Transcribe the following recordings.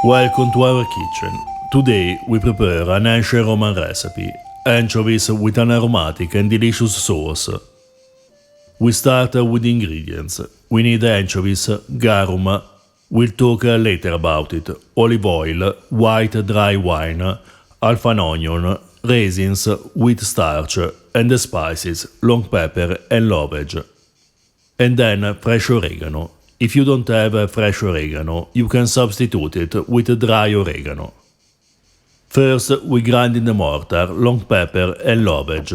Welcome to our kitchen. Today we prepare an ancient Roman recipe, anchovies with an aromatic and delicious sauce. We start with the ingredients. We need anchovies, garum, we'll talk later about it, olive oil, white dry wine, half an onion, raisins, wheat starch, and the spices, long pepper and lovage. And then fresh oregano. If you don't have fresh oregano, you can substitute it with dry oregano. First, we grind in the mortar long pepper and lovage.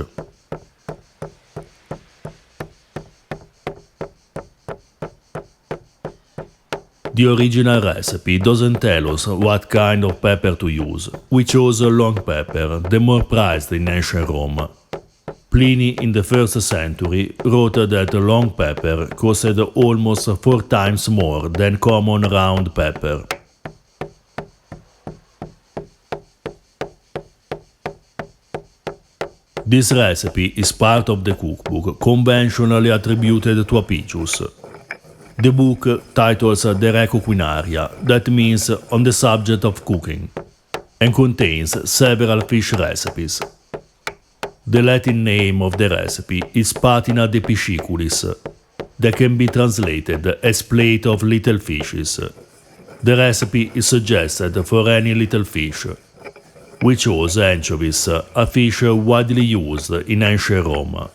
The original recipe doesn't tell us what kind of pepper to use. We chose long pepper, the more prized in ancient Rome. Pliny in the 1st century wrote that long pepper costed almost 4 times more than common round pepper. This recipe is part of the cookbook conventionally attributed to Apicius. The book titles De Re Coquinaria, that means on the subject of cooking, and contains several fish recipes. The Latin name of the recipe is Patina de Pisciculis, that can be translated as plate of little fishes. The recipe is suggested for any little fish. We chose anchovies, a fish widely used in ancient Rome.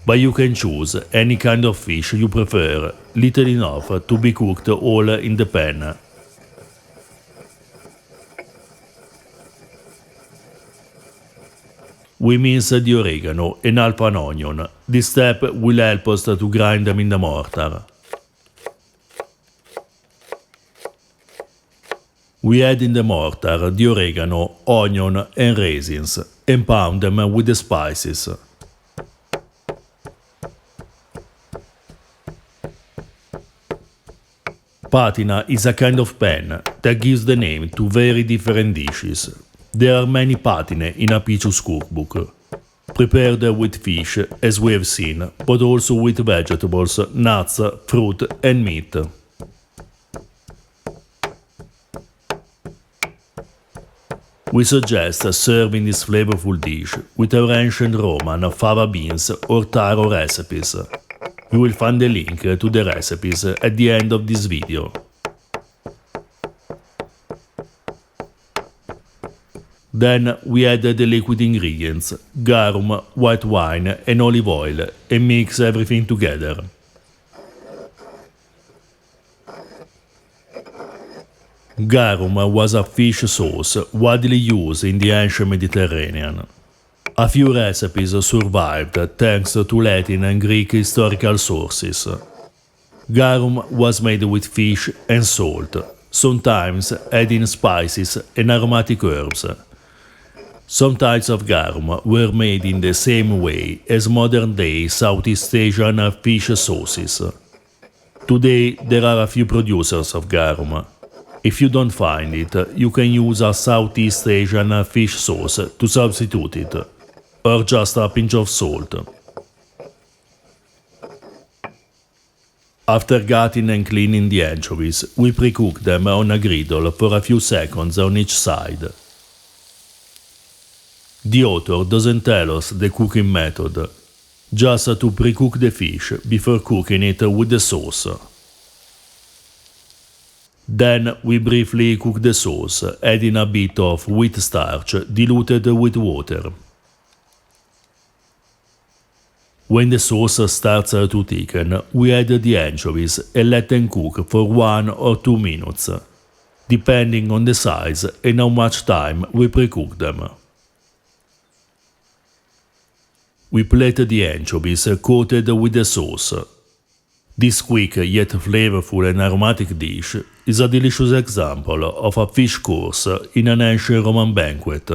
But you can choose any kind of fish you prefer, little enough to be cooked all in the pan. We mince the oregano and half an onion. This step will help us to grind them in the mortar. We add in the mortar the oregano, onion and raisins and pound them with the spices. Patina is a kind of pan that gives the name to very different dishes. There are many patine in Apicius' cookbook, prepared with fish, as we have seen, but also with vegetables, nuts, fruit and meat. We suggest serving this flavorful dish with our ancient Roman fava beans or taro recipes. You will find the link to the recipes at the end of this video. Then we add the liquid ingredients, garum, white wine and olive oil, and mix everything together. Garum was a fish sauce widely used in the ancient Mediterranean. A few recipes survived thanks to Latin and Greek historical sources. Garum was made with fish and salt, sometimes adding spices and aromatic herbs. Some types of garum were made in the same way as modern-day Southeast Asian fish sauces. Today there are a few producers of garum. If you don't find it, you can use a Southeast Asian fish sauce to substitute it, or just a pinch of salt. After gutting and cleaning the anchovies, we pre-cook them on a griddle for a few seconds on each side. The author doesn't tell us the cooking method, just to pre-cook the fish before cooking it with the sauce. Then we briefly cook the sauce, adding a bit of wheat starch diluted with water. When the sauce starts to thicken, we add the anchovies and let them cook for 1 or 2 minutes, depending on the size and how much time we pre-cook them. We plate the anchovies coated with the sauce. This quick yet flavorful and aromatic dish is a delicious example of a fish course in an ancient Roman banquet.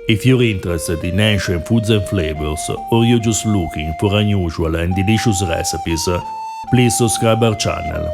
If you're interested in ancient foods and flavors, or you're just looking for unusual and delicious recipes, please subscribe our channel.